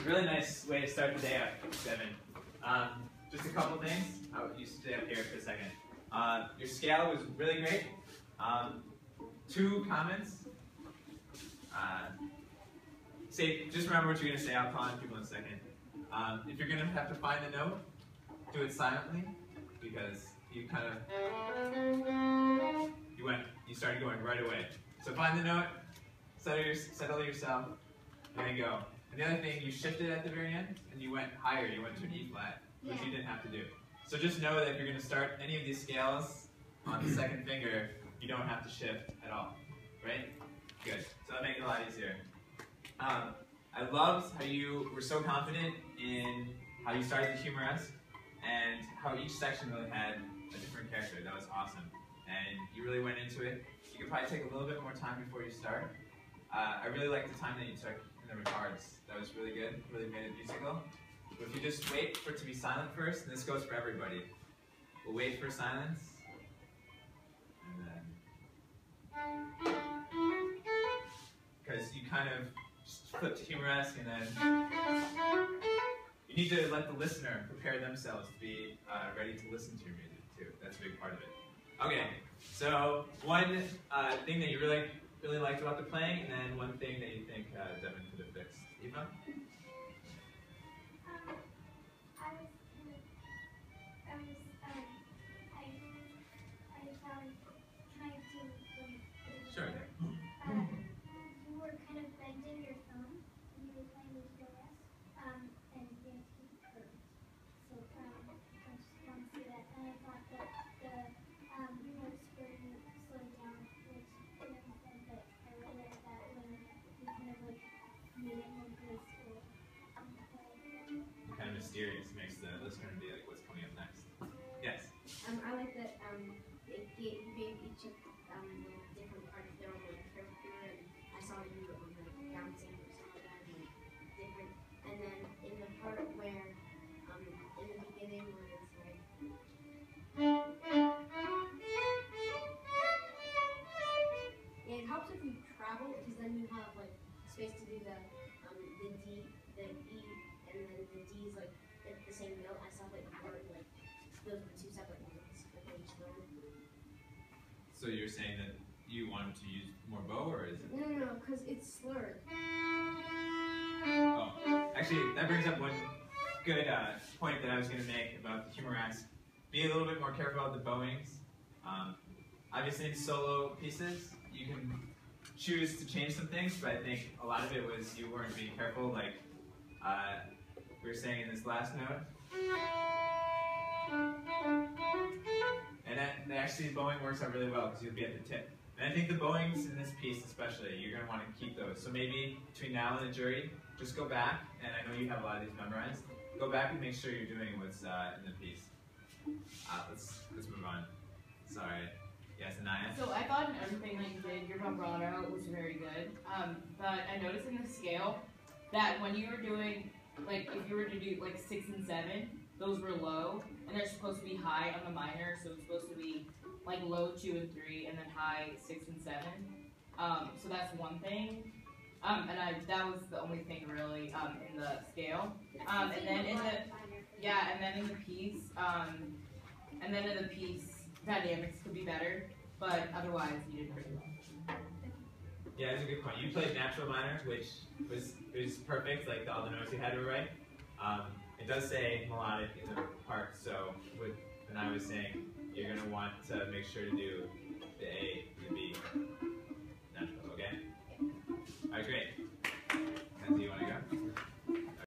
Really nice way to start the day out, Devin. Just a couple things. You stay up here for a second. Your scale was really great. 2 comments. Just remember what you're going to say. I'll call on people in a second. If you're going to have to find the note, do it silently, because you kind of you started going right away. So find the note, settle yourself, and then go. And the other thing, you shifted at the very end, and you went higher. You went to an E flat, which you didn't have to do. So just know that if you're going to start any of these scales on the second finger, you don't have to shift at all, right? Good. So that'll make it a lot easier. I loved how you were so confident in how you started the humoresque and how each section really had a different character. That was awesome. And you really went into it. You could probably take a little bit more time before you start. I really liked the time that you took in the retards. That was really good. Really made it musical. But if you just wait for it to be silent first, and this goes for everybody. We'll wait for silence. And then, because you kind of just flip to humoresque, and then you need to let the listener prepare themselves to be ready to listen to your music too. That's a big part of it. Okay, so one thing that you really liked about the playing, and then one thing that you think Devin could have fixed. Eva? Sure. You were kind of bending your thumb when you were playing with the rest, and you had to keep it curved. So I just want to see that. And I thought that the notes where you slowed down was really fun, but I really like that when you kind of like made it more graceful. Kind of mysterious, makes the listener be like, what's coming up next? Yes? I like that it gave each of the different parts their own like character, and I saw you like bouncing or something like that, and like different. And then in the part where in the beginning where it's like it helps if you travel, because then you have like space to do the D, the E, and then the D is like the same note. I saw that you were like those were 2 separate notes for each note. So you're saying that you wanted to use more bow, or is it? No, because it's slurred. Oh, actually, that brings up one good point that I was going to make about the humoresque. Be a little bit more careful about the bowings. Obviously, in solo pieces, you can choose to change some things, but I think a lot of it was you weren't being careful. Like we were saying in this last note. And actually, bowing works out really well because you'll be at the tip. And I think the bowings in this piece especially, you're going to want to keep those. So maybe between now and the jury, just go back, and I know you have a lot of these memorized. Go back and make sure you're doing what's in the piece. Let's move on. Sorry. Yes, Anaya? So I thought in everything that you did, your vibrato was very good. But I noticed in the scale that when you were doing, like if you were to do like 6 and 7, those were low, and they're supposed to be high on the minor, so it's supposed to be like low 2 and 3, and then high 6 and 7. So that's one thing. And that was the only thing really in the scale. And then in the piece, dynamics could be better, but otherwise you did pretty well. Yeah, that's a good point. You played natural minor, which was perfect. Like all the notes you had were right. It does say melodic in the part, so when I was saying, you're going to want to make sure to do the A, the B, natural, okay? All right, great.